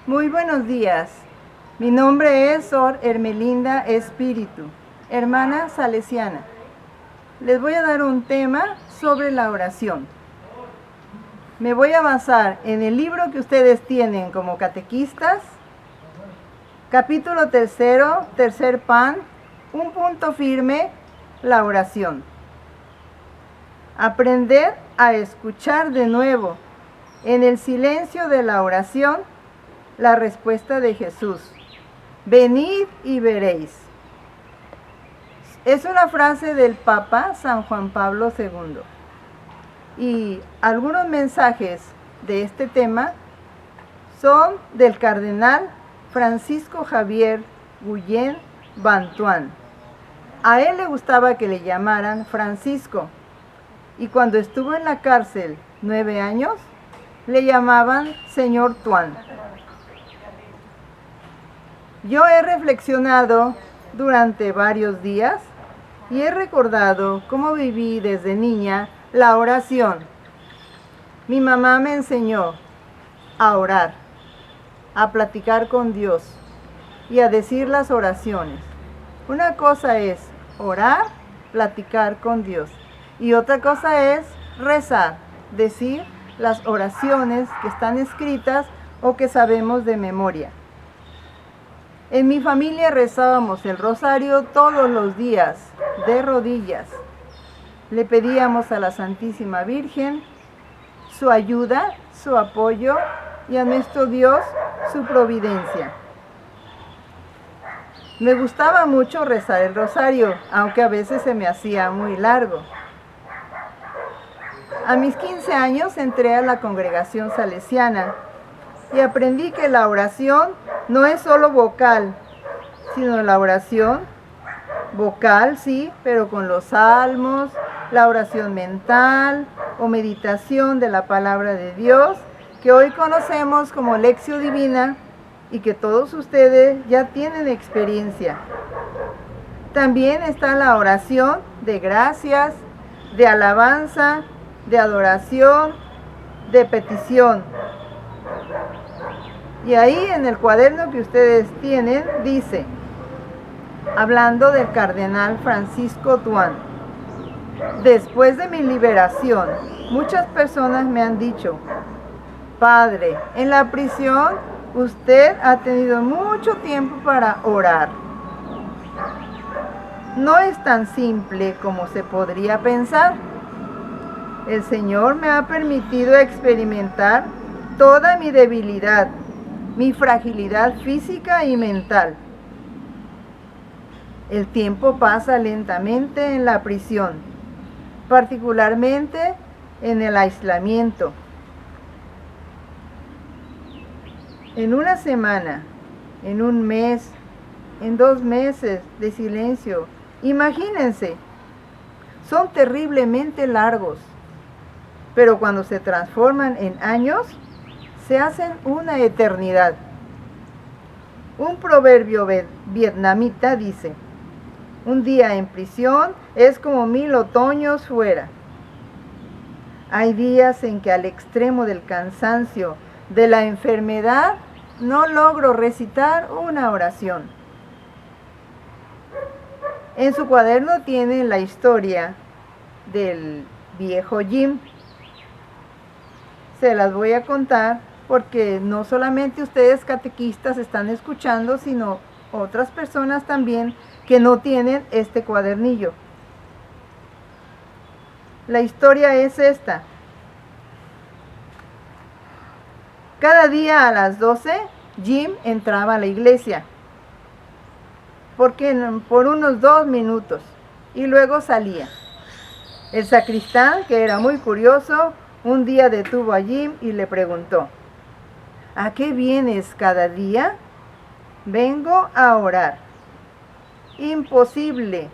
Muy buenos días. Mi nombre es Sor Hermelinda Espíritu, hermana salesiana. Les voy a dar un tema sobre la oración. Me voy a basar en el libro que ustedes tienen como catequistas, capítulo 3, tercer pan, un punto firme, la oración. Aprender a escuchar de nuevo, en el silencio de la oración, la respuesta de Jesús. Venid y veréis. Es una frase del Papa San Juan Pablo II. Y algunos mensajes de este tema son del cardenal Francisco Javier Guillén Bantuán. A él le gustaba que le llamaran Francisco, y cuando estuvo en la cárcel 9 años, le llamaban Señor Tuán. Yo he reflexionado durante varios días y he recordado cómo viví desde niña la oración. Mi mamá me enseñó a orar, a platicar con Dios y a decir las oraciones. Una cosa es orar, platicar con Dios, y otra cosa es rezar, decir las oraciones que están escritas o que sabemos de memoria. En mi familia rezábamos el rosario todos los días, de rodillas. Le pedíamos a la Santísima Virgen su ayuda, su apoyo y a nuestro Dios su providencia. Me gustaba mucho rezar el rosario, aunque a veces se me hacía muy largo. A mis 15 años entré a la congregación salesiana y aprendí que la oración no es solo vocal, sino la oración vocal, sí, pero con los salmos, la oración mental o meditación de la palabra de Dios, que hoy conocemos como Lección Divina y que todos ustedes ya tienen experiencia. También está la oración de gracias, de alabanza, de adoración, de petición. Y ahí en el cuaderno que ustedes tienen dice, hablando del cardenal Francisco Tuán: después de mi liberación, muchas personas me han dicho, Padre, en la prisión usted ha tenido mucho tiempo para orar. No es tan simple como se podría pensar. El Señor me ha permitido experimentar toda mi debilidad, mi fragilidad física y mental. El tiempo pasa lentamente en la prisión, particularmente en el aislamiento. En una semana, en un mes, en 2 meses de silencio, imagínense, son terriblemente largos, pero cuando se transforman en años, se hacen una eternidad. Un proverbio vietnamita dice, un día en prisión es como 1000 otoños fuera. Hay días en que al extremo del cansancio, de la enfermedad, no logro recitar una oración. En su cuaderno tiene la historia del viejo Jim. Se las voy a contar porque no solamente ustedes catequistas están escuchando, sino otras personas también que no tienen este cuadernillo. La historia es esta. Cada día a las 12, Jim entraba a la iglesia por unos 2 minutos y luego salía. El sacristán, que era muy curioso, un día detuvo a Jim y le preguntó, ¿a qué vienes cada día? Vengo a orar. Imposible.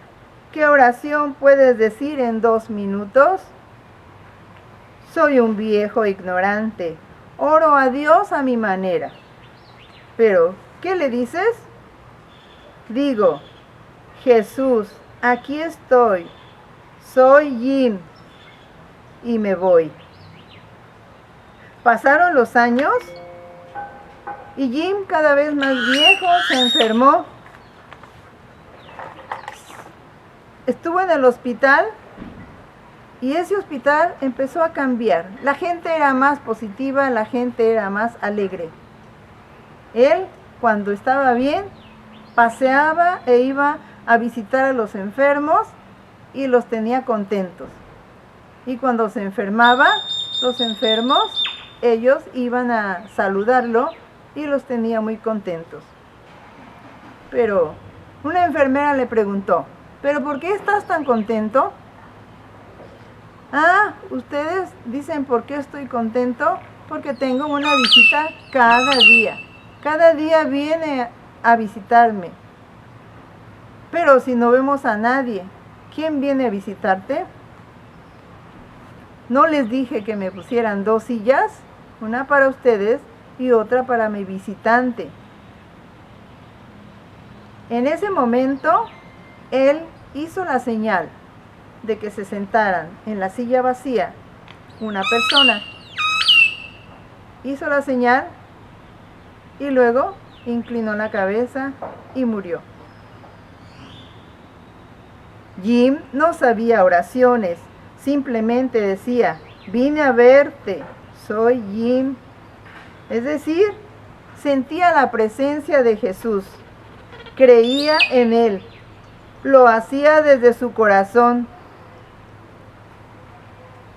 ¿Qué oración puedes decir en 2 minutos? Soy un viejo ignorante. Oro a Dios a mi manera. Pero, ¿qué le dices? Digo, Jesús, aquí estoy. Soy Jim. Y me voy. Pasaron los años Y Jim, cada vez más viejo, se enfermó. Estuvo en el hospital y ese hospital empezó a cambiar. La gente era más positiva, la gente era más alegre. Él, cuando estaba bien, paseaba e iba a visitar a los enfermos y los tenía contentos. Y cuando se enfermaba, los enfermos, ellos iban a saludarlo y los tenía muy contentos. Pero una enfermera le preguntó, ¿pero por qué estás tan contento? Ah, ustedes dicen por qué estoy contento, porque tengo una visita cada día. Cada día viene a visitarme. Pero si no vemos a nadie, ¿quién viene a visitarte? ¿No les dije que me pusieran 2 sillas? Una para ustedes y otra para mi visitante. En ese momento, él hizo la señal de que se sentaran en la silla vacía una persona. Hizo la señal y luego inclinó la cabeza y murió. Jim no sabía oraciones, simplemente decía, vine a verte, soy Jim. Es decir, sentía la presencia de Jesús, creía en Él, lo hacía desde su corazón,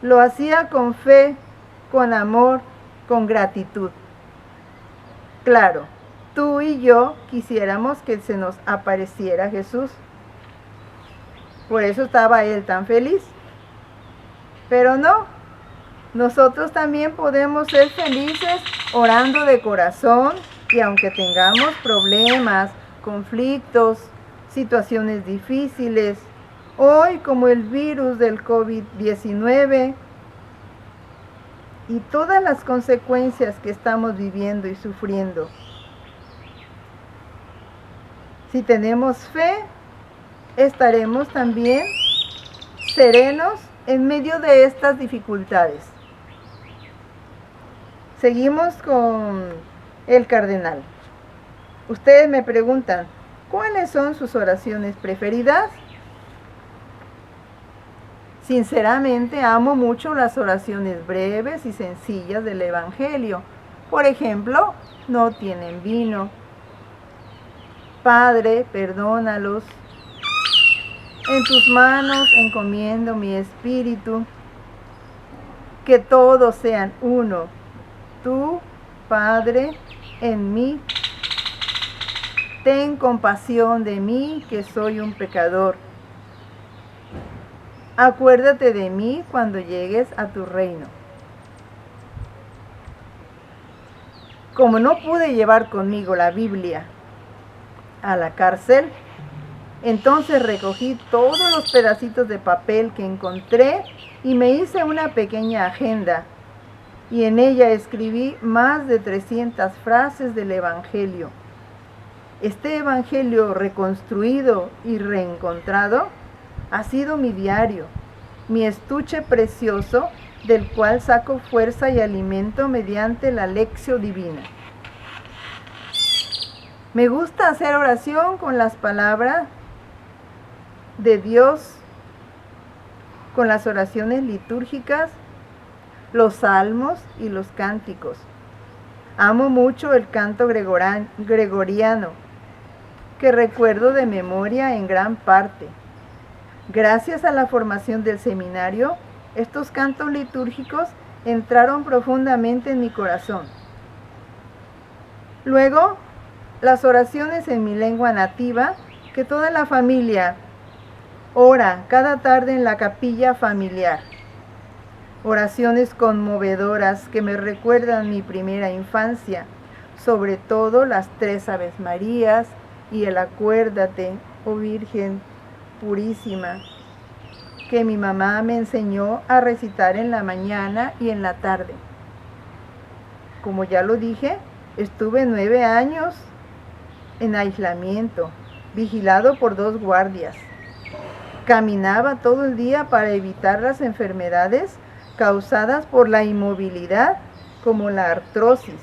lo hacía con fe, con amor, con gratitud. Claro, tú y yo quisiéramos que se nos apareciera Jesús. Por eso estaba él tan feliz. Pero no, nosotros también podemos ser felices orando de corazón y aunque tengamos problemas, conflictos, situaciones difíciles, hoy como el virus del COVID-19 y todas las consecuencias que estamos viviendo y sufriendo. Si tenemos fe, estaremos también serenos en medio de estas dificultades. Seguimos con el cardenal. Ustedes me preguntan, ¿cuáles son sus oraciones preferidas? Sinceramente, amo mucho las oraciones breves y sencillas del Evangelio. Por ejemplo, no tienen vino. Padre, perdónalos. En tus manos encomiendo mi espíritu. Que todos sean uno. Tú, Padre, en mí. Ten compasión de mí, que soy un pecador. Acuérdate de mí cuando llegues a tu reino. Como no pude llevar conmigo la Biblia a la cárcel, entonces recogí todos los pedacitos de papel que encontré y me hice una pequeña agenda. Y en ella escribí más de 300 frases del Evangelio. Este Evangelio reconstruido y reencontrado ha sido mi diario, mi estuche precioso del cual saco fuerza y alimento mediante la lección divina. Me gusta hacer oración con las palabras de Dios, con las oraciones litúrgicas, los salmos y los cánticos. Amo mucho el canto gregoriano, que recuerdo de memoria en gran parte. Gracias a la formación del seminario, estos cantos litúrgicos entraron profundamente en mi corazón. Luego, las oraciones en mi lengua nativa, que toda la familia ora cada tarde en la capilla familiar. Oraciones conmovedoras que me recuerdan mi primera infancia, sobre todo las 3 Aves Marías y el Acuérdate, oh Virgen Purísima, que mi mamá me enseñó a recitar en la mañana y en la tarde. Como ya lo dije, estuve 9 años en aislamiento, vigilado por 2 guardias. Caminaba todo el día para evitar las enfermedades causadas por la inmovilidad, como la artrosis.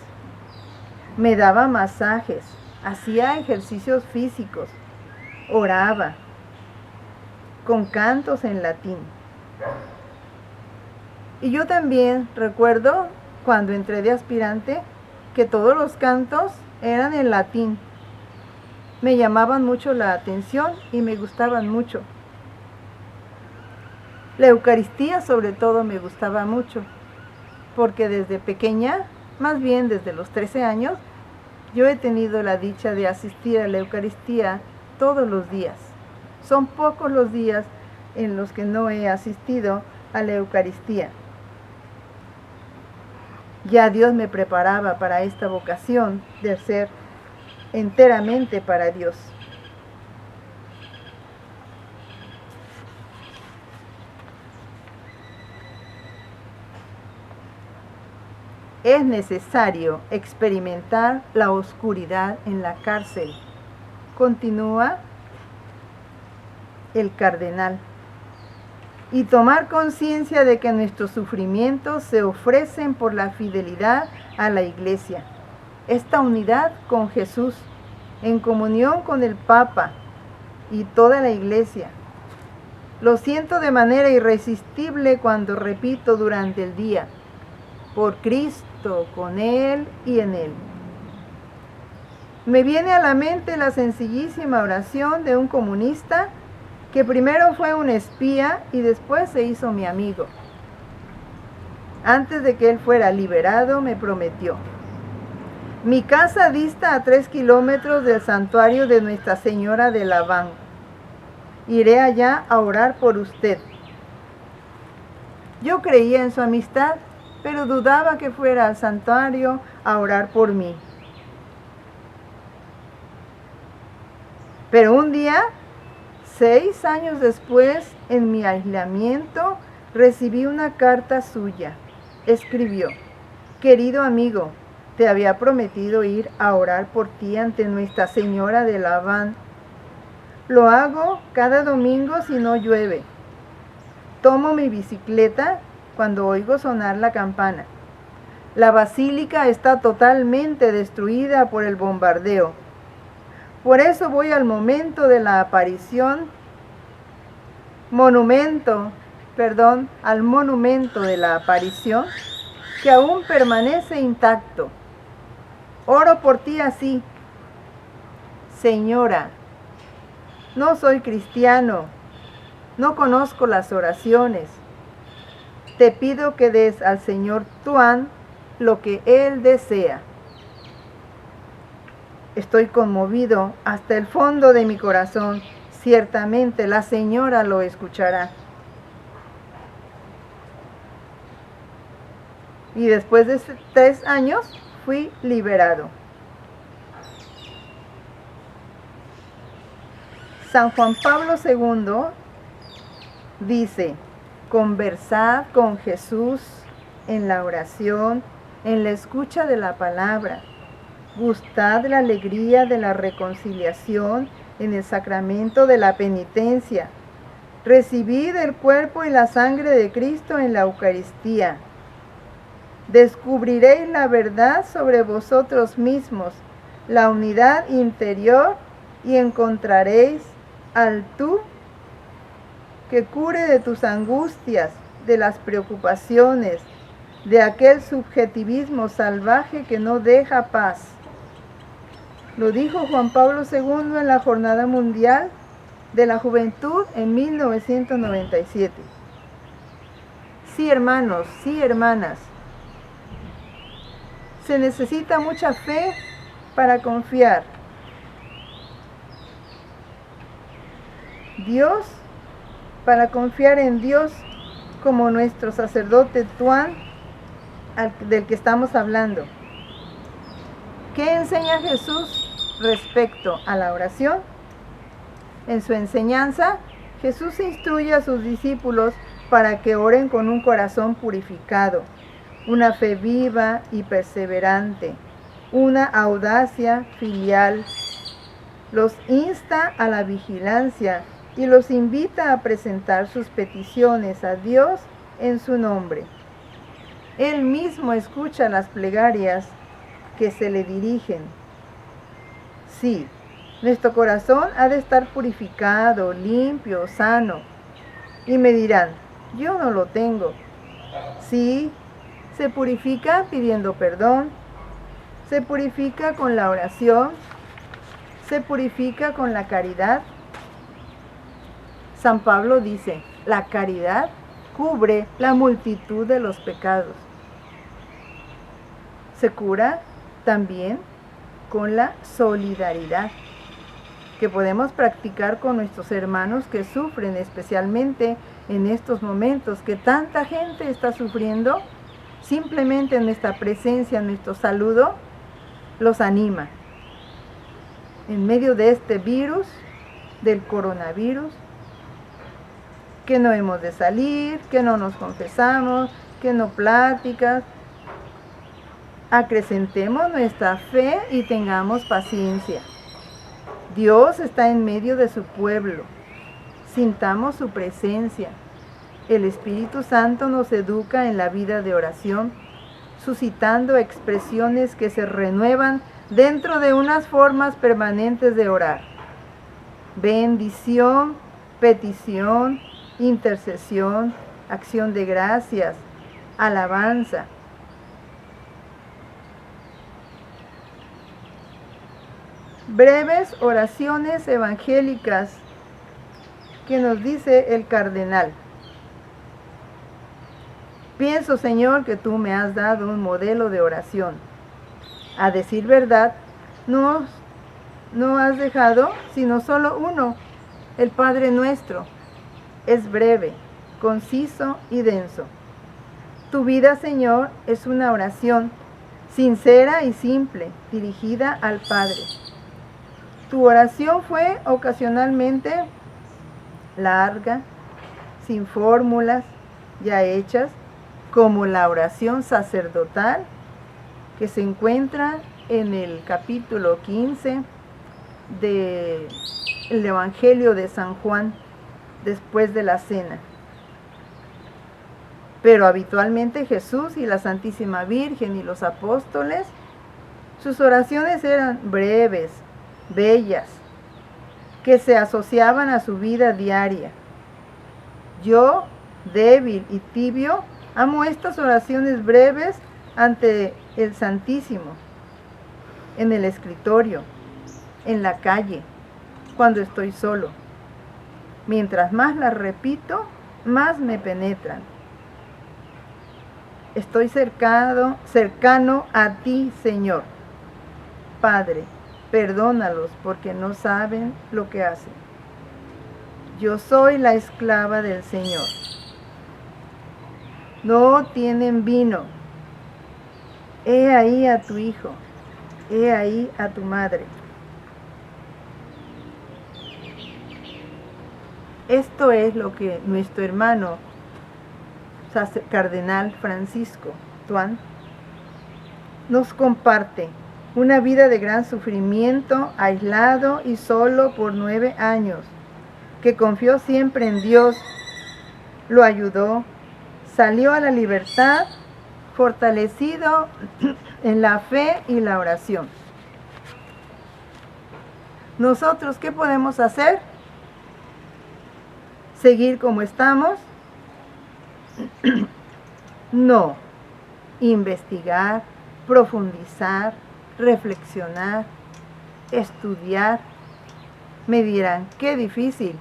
Me daba masajes, hacía ejercicios físicos, oraba, con cantos en latín. Y yo también recuerdo cuando entré de aspirante que todos los cantos eran en latín. Me llamaban mucho la atención y me gustaban mucho. La Eucaristía sobre todo me gustaba mucho, porque desde pequeña, más bien desde los 13 años, yo he tenido la dicha de asistir a la Eucaristía todos los días. Son pocos los días en los que no he asistido a la Eucaristía. Ya Dios me preparaba para esta vocación de ser enteramente para Dios. Es necesario experimentar la oscuridad en la cárcel, continúa el cardenal, y tomar conciencia de que nuestros sufrimientos se ofrecen por la fidelidad a la Iglesia. Esta unidad con Jesús, en comunión con el Papa y toda la Iglesia. Lo siento de manera irresistible cuando repito durante el día: por Cristo, con Él y en Él. Me viene a la mente la sencillísima oración de un comunista que primero fue un espía y después se hizo mi amigo. Antes de que él fuera liberado, me prometió: mi casa dista a 3 kilómetros del santuario de Nuestra Señora de Laván. Iré allá a orar por usted. Yo creía en su amistad, pero dudaba que fuera al santuario a orar por mí. Pero un día, 6 años después, en mi aislamiento, recibí una carta suya. Escribió: querido amigo, te había prometido ir a orar por ti ante Nuestra Señora de Laván. Lo hago cada domingo si no llueve. Tomo mi bicicleta cuando oigo sonar la campana. La basílica está totalmente destruida por el bombardeo. Por eso voy al momento de la aparición, al monumento de la aparición, que aún permanece intacto. Oro por ti así: Señora, no soy cristiano, no conozco las oraciones. Te pido que des al Señor Tuan lo que Él desea. Estoy conmovido hasta el fondo de mi corazón. Ciertamente la Señora lo escuchará. Y después de 3 años fui liberado. San Juan Pablo II dice: conversad con Jesús en la oración, en la escucha de la palabra. Gustad la alegría de la reconciliación en el sacramento de la penitencia. Recibid el cuerpo y la sangre de Cristo en la Eucaristía. Descubriréis la verdad sobre vosotros mismos, la unidad interior, y encontraréis al tú que cure de tus angustias, de las preocupaciones, de aquel subjetivismo salvaje que no deja paz. Lo dijo Juan Pablo II en la Jornada Mundial de la Juventud en 1997. Sí, hermanos, sí, hermanas, se necesita mucha fe para confiar. Para confiar en Dios como nuestro sacerdote Tuan, del que estamos hablando. ¿Qué enseña Jesús respecto a la oración? En su enseñanza, Jesús instruye a sus discípulos para que oren con un corazón purificado, una fe viva y perseverante, una audacia filial. Los insta a la vigilancia y los invita a presentar sus peticiones a Dios en su nombre. Él mismo escucha las plegarias que se le dirigen. Sí, nuestro corazón ha de estar purificado, limpio, sano. Y me dirán, yo no lo tengo. Sí, se purifica pidiendo perdón, se purifica con la oración, se purifica con la caridad. San Pablo dice, la caridad cubre la multitud de los pecados. Se cura también con la solidaridad, que podemos practicar con nuestros hermanos que sufren, especialmente en estos momentos que tanta gente está sufriendo. Simplemente nuestra presencia, nuestro saludo, los anima. En medio de este virus, del coronavirus, que no hemos de salir, que no nos confesamos, que no pláticas. Acrecentemos nuestra fe y tengamos paciencia. Dios está en medio de su pueblo. Sintamos su presencia. El Espíritu Santo nos educa en la vida de oración, suscitando expresiones que se renuevan dentro de unas formas permanentes de orar. Bendición, petición, intercesión, acción de gracias, alabanza. Breves oraciones evangélicas que nos dice el cardenal. Pienso, Señor, que tú me has dado un modelo de oración. A decir verdad, no has dejado sino solo uno, el Padre Nuestro. Es breve, conciso y denso. Tu vida, Señor, es una oración sincera y simple, dirigida al Padre. Tu oración fue ocasionalmente larga, sin fórmulas ya hechas, como la oración sacerdotal que se encuentra en el capítulo 15 del Evangelio de San Juan, después de la cena. Pero habitualmente Jesús y la Santísima Virgen y los apóstoles, sus oraciones eran breves, bellas, que se asociaban a su vida diaria. Yo, débil y tibio, amo estas oraciones breves ante el Santísimo, en el escritorio, en la calle, cuando estoy solo. Mientras más las repito, más me penetran. Estoy cercano a ti, Señor. Padre, perdónalos porque no saben lo que hacen. Yo soy la esclava del Señor. No tienen vino. He ahí a tu hijo. He ahí a tu madre. Esto es lo que nuestro hermano cardenal Francisco Tuan nos comparte. Una vida de gran sufrimiento, aislado y solo por 9 años, que confió siempre en Dios, lo ayudó, salió a la libertad, fortalecido en la fe y la oración. ¿Nosotros qué podemos hacer? ¿Seguir como estamos? No. Investigar, profundizar, reflexionar, estudiar. Me dirán, qué difícil.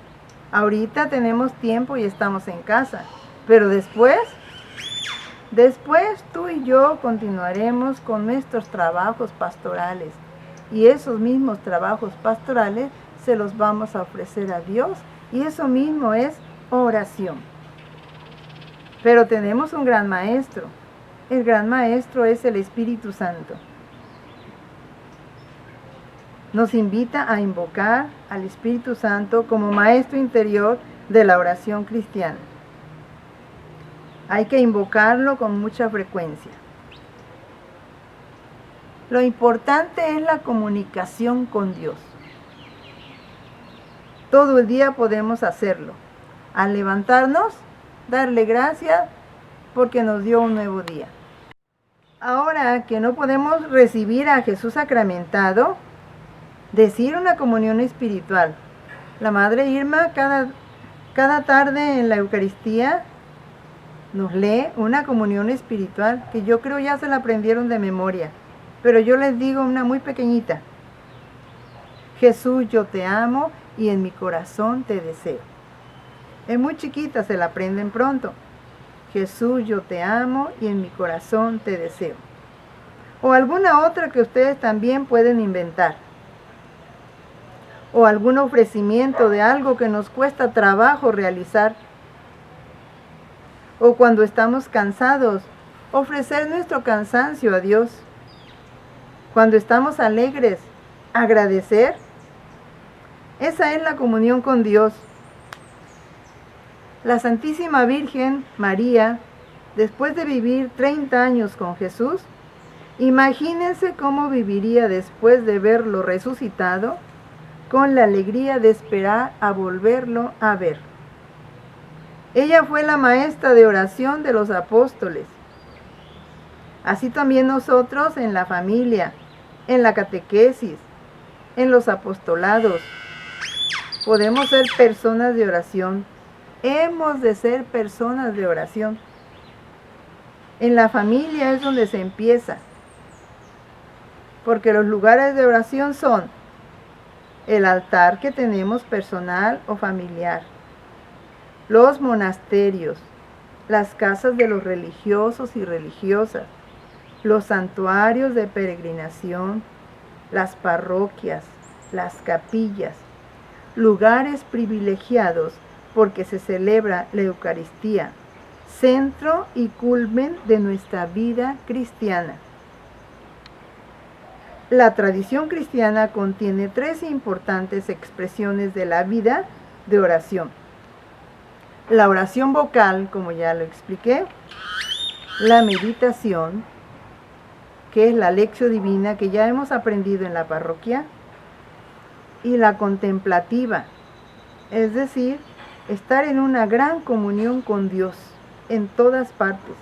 Ahorita tenemos tiempo y estamos en casa, pero después tú y yo continuaremos con nuestros trabajos pastorales, y esos mismos trabajos pastorales se los vamos a ofrecer a Dios, y eso mismo es oración. Pero tenemos un gran maestro. El gran maestro es el Espíritu Santo. Nos invita a invocar al Espíritu Santo como maestro interior de la oración cristiana. Hay que invocarlo con mucha frecuencia. Lo importante es la comunicación con Dios. Todo el día podemos hacerlo. Al levantarnos, darle gracias porque nos dio un nuevo día. Ahora que no podemos recibir a Jesús sacramentado, decir una comunión espiritual. La Madre Irma cada tarde en la Eucaristía nos lee una comunión espiritual que yo creo ya se la aprendieron de memoria, pero yo les digo una muy pequeñita. Jesús, yo te amo y en mi corazón te deseo. Es muy chiquita, se la aprenden pronto. Jesús, yo te amo y en mi corazón te deseo. O alguna otra que ustedes también pueden inventar. O algún ofrecimiento de algo que nos cuesta trabajo realizar. O cuando estamos cansados, ofrecer nuestro cansancio a Dios. Cuando estamos alegres, agradecer. Esa es la comunión con Dios. La Santísima Virgen María, después de vivir 30 años con Jesús, imagínense cómo viviría después de verlo resucitado, con la alegría de esperar a volverlo a ver. Ella fue la maestra de oración de los apóstoles. Así también nosotros en la familia, en la catequesis, en los apostolados, podemos ser personas de oración. Hemos de ser personas de oración. En la familia es donde se empieza, porque los lugares de oración son el altar que tenemos personal o familiar, los monasterios, las casas de los religiosos y religiosas, los santuarios de peregrinación, las parroquias, las capillas, lugares privilegiados porque se celebra la Eucaristía, centro y culmen de nuestra vida cristiana. La tradición cristiana contiene 3 importantes expresiones de la vida de oración. La oración vocal, como ya lo expliqué, la meditación, que es la lección divina que ya hemos aprendido en la parroquia, y la contemplativa, es decir, estar en una gran comunión con Dios en todas partes.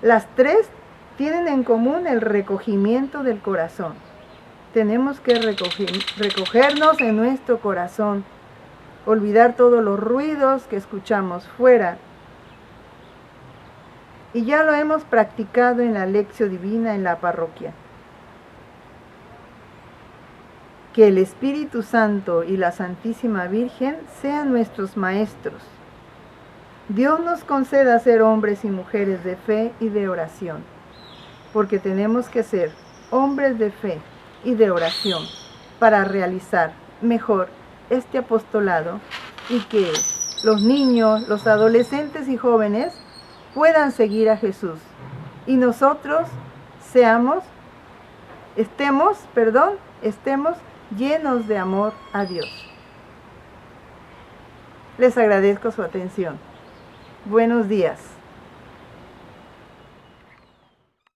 Las 3 tienen en común el recogimiento del corazón. Tenemos que recogernos en nuestro corazón, olvidar todos los ruidos que escuchamos fuera. Y ya lo hemos practicado en la lección divina en la parroquia. Que el Espíritu Santo y la Santísima Virgen sean nuestros maestros. Dios nos conceda ser hombres y mujeres de fe y de oración, porque tenemos que ser hombres de fe y de oración para realizar mejor este apostolado y que los niños, los adolescentes y jóvenes puedan seguir a Jesús y nosotros estemos llenos de amor a Dios. Les agradezco su atención. Buenos días.